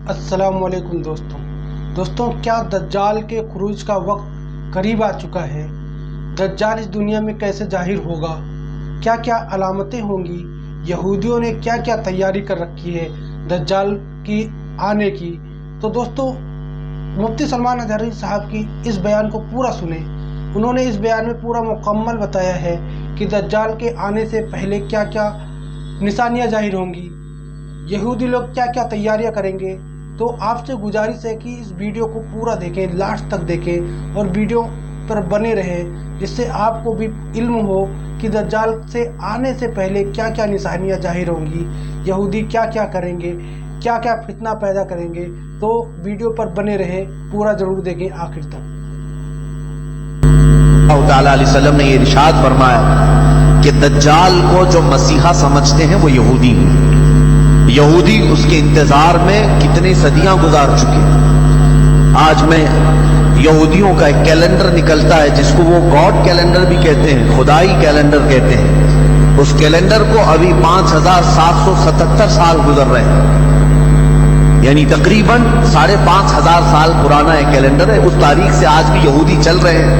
अस्सलाम वालेकुम दोस्तों क्या दज्जाल के खुरूज का वक्त करीब आ चुका है। दज्जाल इस दुनिया में कैसे जाहिर होगा, क्या क्या अलामतें होंगी, यहूदियों ने क्या क्या तैयारी कर रखी है दज्जाल की आने की। तो दोस्तों मुफ्ती सलमान अज़हरी साहब की इस बयान को पूरा सुने। उन्होंने इस बयान में पूरा मुकम्मल बताया है कि दज्जाल के आने से पहले क्या क्या निशानियाँ जाहिर होंगी, यहूदी लोग क्या क्या तैयारियां करेंगे। तो आपसे गुजारिश है कि इस वीडियो को पूरा देखें, लास्ट तक देखें और वीडियो पर बने रहें, जिससे आपको भी इल्म हो कि दज्जाल से आने से पहले क्या क्या निशानियां जाहिर होंगी, यहूदी क्या क्या करेंगे, क्या क्या फितना पैदा करेंगे। तो वीडियो पर बने रहें, पूरा ज़रूर देखें आखिर तक। ताला अलैहि वसल्लम ने ये इरशाद फरमाया कि दज्जाल को जो मसीहा समझते हैं वो यहूदी हैं। यहूदी उसके इंतजार में कितनी सदियां गुजार चुके हैं। आज में यहूदियों का एक कैलेंडर निकलता है जिसको वो गॉड कैलेंडर भी कहते हैं, खुदाई कैलेंडर कहते हैं। उस कैलेंडर को अभी 5777 साल गुजर रहे हैं, यानी तकरीबन 5500 साल पुराना एक कैलेंडर है। उस तारीख से आज भी यहूदी चल रहे हैं।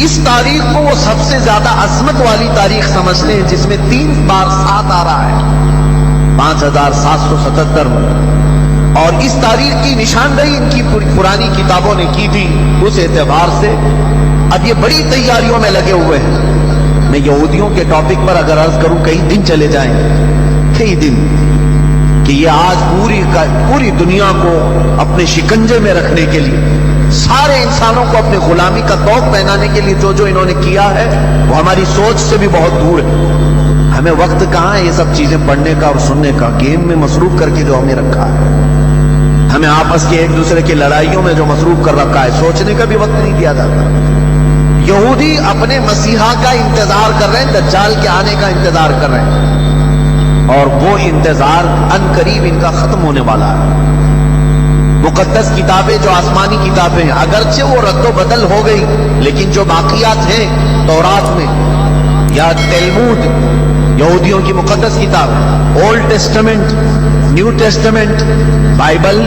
इस तारीख को वो सबसे ज्यादा अजमत वाली तारीख समझते हैं, जिसमें 3 बार 7 आ रहा है, 5777 में। और इस तारीख की निशानदेही इनकी पुरानी किताबों ने की थी। उस एतबार से अब ये बड़ी तैयारियों में लगे हुए हैं। मैं यहूदियों के टॉपिक पर अगर अर्ज करूं कई दिन चले जाएंगे, कई दिन, कि ये आज पूरी दुनिया को अपने शिकंजे में रखने के लिए, सारे इंसानों को अपने गुलामी का तौक पहनाने के लिए जो जो इन्होंने किया है वो हमारी सोच से भी बहुत दूर है। हमें वक्त कहाँ है ये सब चीजें पढ़ने का और सुनने का। गेम में मसरूफ करके जो हमें रखा है, हमें आपस के एक दूसरे की लड़ाइयों में जो मसरूफ कर रखा है, सोचने का भी वक्त नहीं दिया जाता। यहूदी अपने मसीहा का इंतजार कर रहे हैं, दज्जाल के आने का इंतजार कर रहे हैं, और वो इंतजार अनकरीब इनका खत्म होने वाला है। मुकद्दस किताबें जो आसमानी किताबें हैं, अगरचे वो रद्दो बदल हो गई, लेकिन जो बाकियात हैं तौरात में या तलमूद, यहूदियों की मुकद्दस किताब, old testament, new testament, Bible,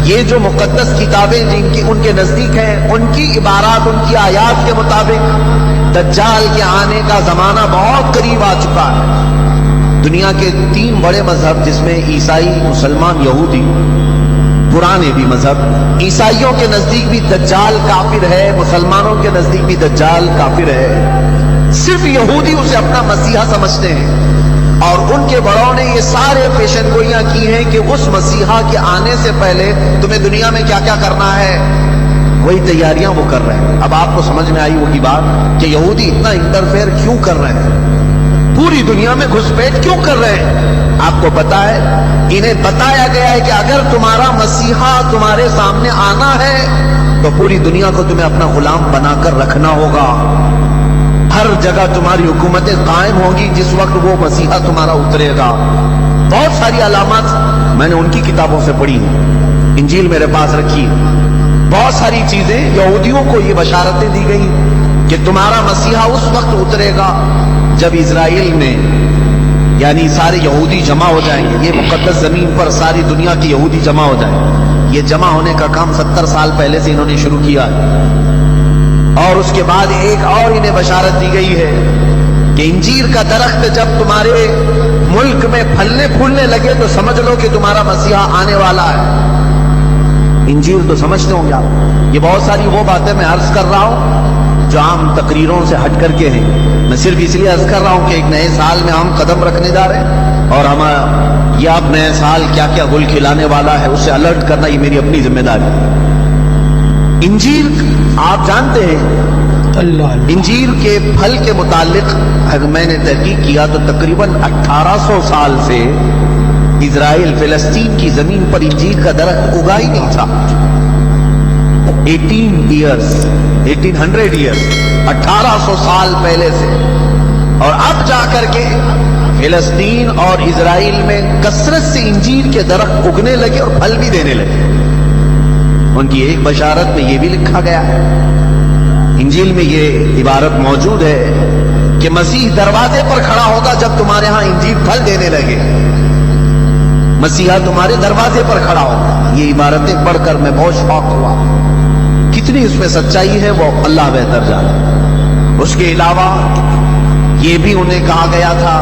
ये जो मुकद्दस किताबें जिनकी उनके नजदीक हैं, उनकी इबारात, उनकी आयात के मुताबिक दज्जाल के आने का जमाना बहुत करीब आ चुका है। दुनिया के 3 बड़े मजहब, जिसमें ईसाई, मुसलमान, यहूदी, पुराने भी मजहब, ईसाइयों के नजदीक भी दज्जाल काफिर है, मुसलमानों के नजदीक भी दज्जाल काफिर है। सिर्फ यहूदी उसे अपना मसीहा समझते हैं, और उनके बड़ों ने ये सारे पेशनगोइयां की हैं कि उस मसीहा के आने से पहले तुम्हें दुनिया में क्या क्या करना है, वही तैयारियां वो कर रहे हैं। अब आपको समझ में आई होगी बात कि यहूदी इतना इंटरफेयर क्यों कर रहे हैं, पूरी दुनिया में घुसपैठ क्यों कर रहे हैं। आपको पता है, इन्हें बताया गया है कि अगर तुम्हारा मसीहा तुम्हारे सामने आना है तो पूरी दुनिया को तुम्हें अपना गुलाम बनाकर रखना होगा। हर जगह तुम्हारी हुकूमतें कायम होंगी जिस वक्त वो मसीहा तुम्हारा उतरेगा। बहुत सारी अलामत मैंने उनकी किताबों से पढ़ी हैं, इंजील मेरे पास रखी है। बहुत सारी चीजें यहूदियों को ये बशारतें दी गई कि तुम्हारा मसीहा उस वक्त उतरेगा जब इजराइल में, यानी सारे यहूदी जमा हो जाएंगे। ये मुकद्दस जमीन पर सारी दुनिया के यहूदी जमा हो जाएंगे। ये जमा होने का काम 70 साल पहले से इन्होंने शुरू किया है। और उसके बाद एक और इन्हें बशारत दी गई है कि इंजीर का दरख्त जब तुम्हारे मुल्क में फलने फूलने लगे तो समझ लो कि तुम्हारा मसीहा आने वाला है। इंजीर तो समझते होंगे आप। ये बहुत सारी वो बातें मैं अर्ज कर रहा हूं जो आम तकरीरों से हट करके हैं। मैं सिर्फ इसलिए अर्ज कर रहा हूं कि एक नए साल में हम कदम रखने जा रहे हैं, और हम ये अब नए साल क्या क्या गुल खिलाने वाला है उससे अलर्ट करना ये मेरी अपनी जिम्मेदारी है। इंजीर आप जानते हैं, इंजीर के फल के मुतालिक अगर मैंने तहकीक किया तो तकरीबन 1800 साल से इजराइल फिलिस्तीन की जमीन पर इंजीर का दरख्त उगा ही नहीं था। 1800 ईयर्स 1800 साल पहले से, और अब जाकर के फिलिस्तीन और इजराइल में कसरत से इंजीर के दरख्त उगने लगे और फल भी देने लगे। उनकी एक बशारत में यह भी लिखा गया है, इंजील में ये इबारत मौजूद है कि मसीह दरवाजे पर खड़ा होगा जब तुम्हारे यहां इंजील फल देने लगे। مسیحا تمہارے دروازے پر کھڑا ہوگا. یہ عبارتیں پڑھ کر میں بہت شوق ہوا. کتنی اس میں سچائی ہے وہ اللہ بہتر جانے. اس کے علاوہ یہ بھی انہیں کہا گیا تھا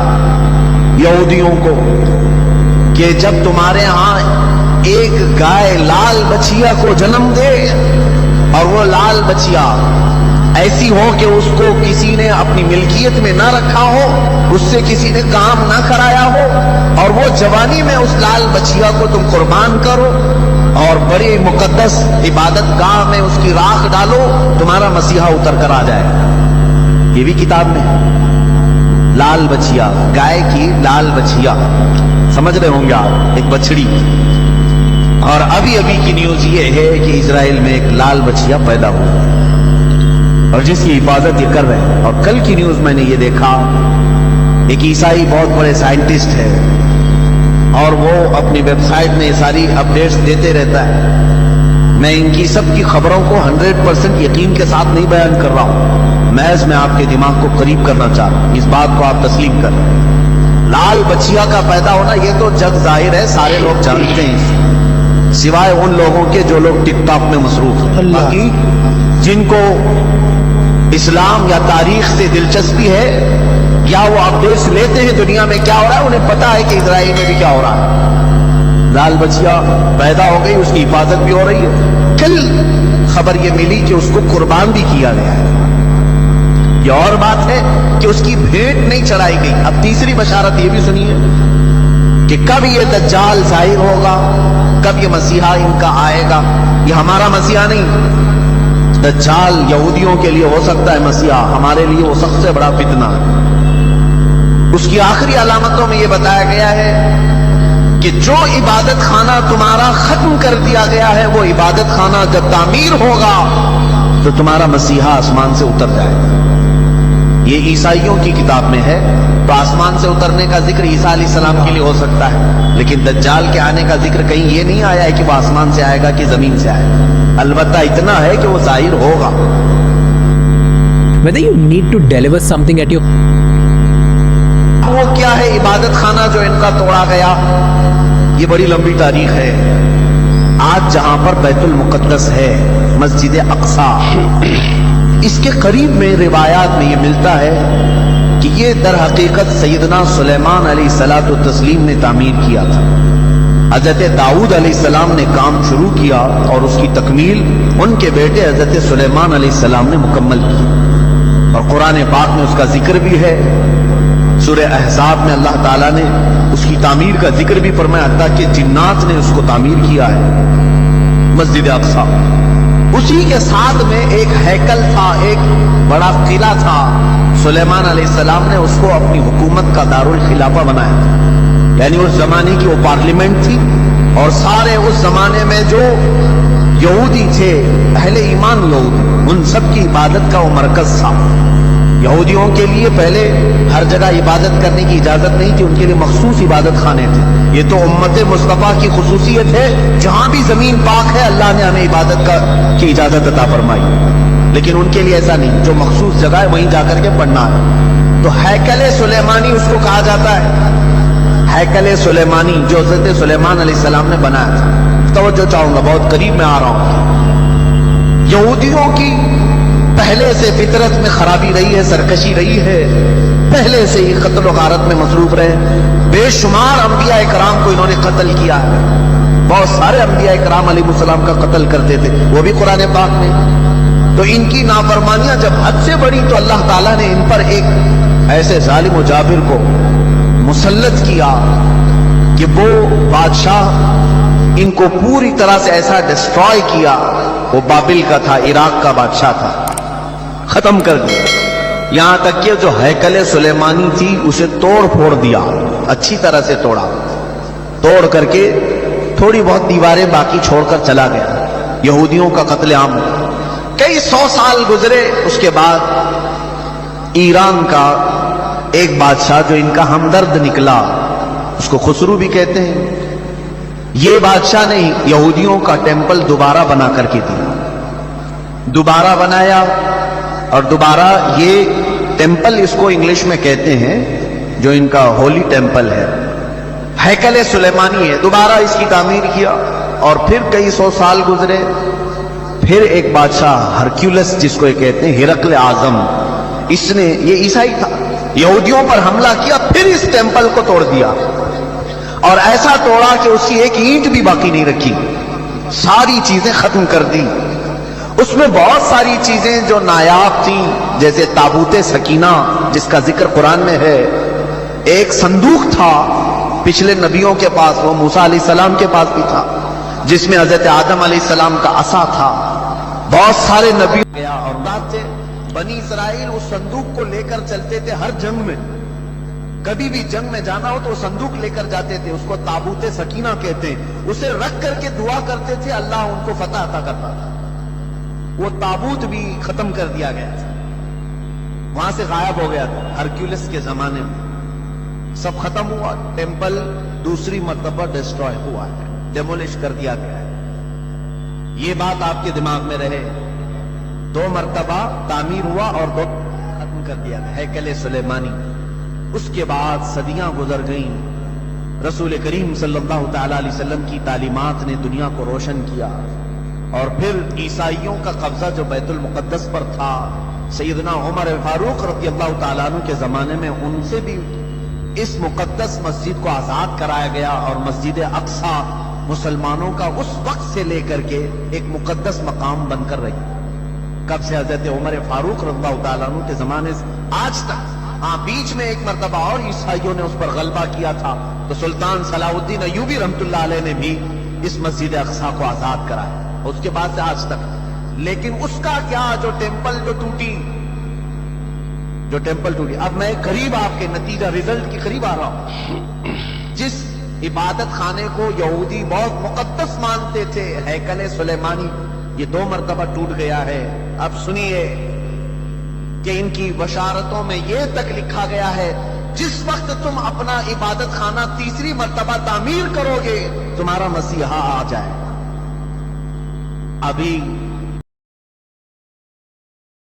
یہودیوں کو کہ جب تمہارے ہاں ایک گائے لال بچیا کو جنم دے اور وہ لال بچیا ایسی ہو کہ اس کو کسی نے اپنی ملکیت میں نہ رکھا ہو, اس سے کسی نے کام نہ کرایا ہو, اور وہ جوانی میں اس لال بچیا کو تم قربان کرو اور بڑی مقدس عبادت گاہ میں اس کی راکھ ڈالو, تمہارا مسیحا اتر کر آ جائے. یہ بھی کتاب میں لال بچیا, گائے کی لال بچیا, سمجھ رہے ہوں گے آپ, ایک بچڑی. اور ابھی ابھی کی نیوز یہ ہے کہ اسرائیل میں ایک لال بچیا پیدا ہوا اور جس کی حفاظت یہ کر رہے ہیں. اور کل کی نیوز میں نے یہ دیکھا, ایک عیسائی بہت بڑے سائنٹسٹ ہے اور وہ اپنی ویب سائٹ میں یہ ساری اپڈیٹس دیتے رہتا ہے. میں ان کی سب کی خبروں کو 100% یقین کے ساتھ نہیں بیان کر رہا ہوں, محض میں آپ کے دماغ کو قریب کرنا چاہ رہا ہوں, اس بات کو آپ تسلیم کر رہے ہیں. لال بچیا کا پیدا ہونا یہ تو جگ ظاہر ہے, سارے لوگ جانتے ہیں سوائے ان لوگوں کے جو لوگ ٹک ٹاک میں مصروف ہیں. باقی جن کو اسلام یا تاریخ سے دلچسپی ہے یا وہ اپڈیٹس لیتے ہیں دنیا میں کیا ہو رہا ہے, انہیں پتا ہے کہ اسرائیل میں بھی کیا ہو رہا ہے. لال بچیا پیدا ہو گئی, اس کی حفاظت بھی ہو رہی ہے. کل خبر یہ ملی کہ اس کو قربان بھی کیا گیا ہے. یہ اور بات ہے کہ اس کی بھیٹ نہیں چڑھائی گئی. اب تیسری بشارت یہ بھی سنیے کہ کب یہ دجال ظاہر ہوگا, کب یہ مسیحا ان کا آئے گا. یہ ہمارا مسیحا نہیں, دجال یہودیوں کے لیے ہو سکتا ہے مسیحا, ہمارے لیے وہ سب سے بڑا فتنہ ہے. اس کی آخری علامتوں میں یہ بتایا گیا ہے کہ جو عبادت خانہ تمہارا ختم کر دیا گیا ہے وہ عبادت خانہ جب تعمیر ہوگا تو تمہارا مسیحا آسمان سے اتر جائے گا. یہ عیسائیوں کی کتاب میں ہے, تو آسمان سے اترنے کا ذکر عیسیٰ علیہ السلام کے لیے ہو سکتا ہے, لیکن دجال کے آنے کا ذکر کہیں یہ نہیں آیا ہے کہ وہ آسمان سے آئے گا کہ زمین سے آئے گا. البتہ اتنا ہے کہ وہ ظاہر ہوگا. Whether you need to deliver something at your وہ کیا ہے عبادت خانہ جو ان کا توڑا گیا, یہ بڑی لمبی تاریخ ہے. آج جہاں پر بیت المقدس ہے, مسجد اقصی, اس کے قریب میں روایات میں یہ ملتا ہے کہ یہ در حقیقت سیدنا سلیمان علیہ الصلوۃ والتسلیم نے تعمیر کیا تھا. حضرت داؤد علیہ السلام نے کام شروع کیا اور اس کی تکمیل ان کے بیٹے حضرت سلیمان علیہ السلام نے مکمل کی. اور قرآن پاک میں اس کا ذکر بھی ہے. سورہ احزاب میں اللہ تعالیٰ نے اس کی تعمیر کا ذکر بھی فرمایا, حتیٰ کہ جنات نے اس کو تعمیر کیا ہے, مسجد اقصی. اسی کے ساتھ میں ایک ہیکل تھا, ایک بڑا قلعہ تھا. سلیمان علیہ السلام نے اس کو اپنی حکومت کا دارالخلافہ بنایا تھا. یعنی اس زمانے کی وہ پارلیمنٹ تھی, اور سارے اس زمانے میں جو یہودی تھے, اہل ایمان لوگ, ان سب کی عبادت کا وہ مرکز تھا. یہودیوں کے لیے پہلے ہر جگہ عبادت کرنے کی اجازت نہیں تھی, ان کے لیے مخصوص عبادت خانے تھے. یہ تو امت مصطفیٰ کی خصوصیت ہے, جہاں بھی زمین پاک ہے اللہ نے ہمیں عبادت کی اجازت عطا فرمائی. لیکن ان کے لیے ایسا نہیں, جو مخصوص جگہ ہے وہیں جا کر کے پڑھنا ہے. تو ہیکل سلیمانی اس کو کہا جاتا ہے, ہیکل سلیمانی جو حضرت سلیمان علیہ السلام نے بنایا تھا. توجہ چاہوں گا, بہت قریب میں آ رہا ہوں. یہودیوں کی پہلے سے فطرت میں خرابی رہی ہے, سرکشی رہی ہے, پہلے سے ہی قتل و غارت میں مصروف رہے. بے شمار انبیاء کرام کو انہوں نے قتل کیا ہے. بہت سارے انبیاء کرام علیہ السلام کا قتل کرتے تھے, وہ بھی قرآن پاک میں. تو ان کی نافرمانیاں جب حد سے بڑی تو اللہ تعالیٰ نے ان پر ایک ایسے ظالم و جابر کو مسلط کیا کہ وہ بادشاہ ان کو پوری طرح سے ایسا ڈسٹرائے کیا. وہ بابل کا تھا, عراق کا بادشاہ تھا, ختم کر دیا. یہاں تک کہ جو ہیکل سلیمانی تھی اسے توڑ پھوڑ دیا, اچھی طرح سے توڑا, توڑ کر کے تھوڑی بہت دیواریں باقی چھوڑ کر چلا گیا. یہودیوں کا قتل عام. کئی 100 سال گزرے, اس کے بعد ایران کا ایک بادشاہ جو ان کا ہمدرد نکلا, اس کو خسرو بھی کہتے ہیں, یہ بادشاہ نے یہودیوں کا ٹیمپل دوبارہ بنا کر کے دیا. دوبارہ بنایا, اور دوبارہ یہ ٹیمپل اس کو انگلش میں کہتے ہیں, جو ان کا ہولی ٹیمپل ہے, हैकल सुलेमानी है, दोबारा इसकी तामीर किया और फिर कई सौ साल गुजरे। फिर एक बादशाह हरक्यूलस जिसको ये कहते हैं, हिरकल आजम, इसने, ये ईसाई था, यहूदियों पर हमला किया, फिर इस टेंपल को तोड़ दिया और ऐसा तोड़ा कि उसकी एक ईंट भी बाकी नहीं रखी, सारी चीजें खत्म कर दी। उसमें बहुत सारी चीजें जो नायाब थी, जैसे ताबूते सकीना जिसका जिक्र कुरान में है, एक संदूक था पिछले नबियों के पास, वो मूसा अलैहिस्सलाम के पास भी था, जिसमें हजरत आदम अलैहिस्सलाम का असा था। बहुत सारे नबी गया और बात थे, बनी इस्राइल उस संदूक को लेकर चलते थे हर जंग में, कभी भी जंग में जाना हो तो वो संदूक लेकर जाते थे, उसको ताबूते सकीना कहते हैं। उसे रख करके दुआ करते थे, अल्लाह उनको फतह अता करता था। वो ताबूत भी खत्म कर दिया गया था, वहां से गायब हो गया था हरक्यूलिस के जमाने में, सब खत्म हुआ। टेंपल दूसरी मर्तबा डिस्ट्रॉय हुआ है, डेमोलिश कर दिया गया है। ये बात आपके दिमाग में रहे, 2 मर्तबा तामीर हुआ और 2 खत्म कर दिया गया हैकल सुलेमानी। उसके बाद सदियां गुजर गईं, रसूल करीम सल्लल्लाहु तआला अलैहि वसल्लम की तालीमात ने दुनिया को रोशन किया और फिर ईसाइयों का कब्जा जो बैतुल मुकद्दस पर था, सैयदना उमर फारूक रज़ियल्लाहु तआला अन्हु के जमाने में उनसे भी इस मुकद्दस मस्जिद को आजाद कराया गया और मस्जिद अक्सा मुसलमानों का उस वक्त से लेकर के एक मुकद्दस मकाम बनकर रही। कब से? हजरत उमर फारूक रज़ियल्लाहु तआला अन्हु के जमाने से आज तक। हाँ, बीच में एक मर्तबा और ईसाइयों ने उस पर गलबा किया था, तो सुल्तान सलाहुद्दीन अय्यूबी रहमतुल्लाह अलैह ने भी इस मस्जिद अक्सा को आजाद कराया, उसके बाद से आज तक। लेकिन उसका क्या, जो टेंपल टूटी। अब मैं करीब आपके नतीजा रिजल्ट के करीब आ रहा हूं। जिस इबादत खाने को यहूदी बहुत मुकद्दस मानते थे, हैकल सुलेमानी, ये 2 मर्तबा टूट गया है। अब सुनिए कि इनकी बशारतों में यह तक लिखा गया है, जिस वक्त तुम अपना इबादत खाना तीसरी मर्तबा तामीर करोगे, तुम्हारा मसीहा आ जाए। अभी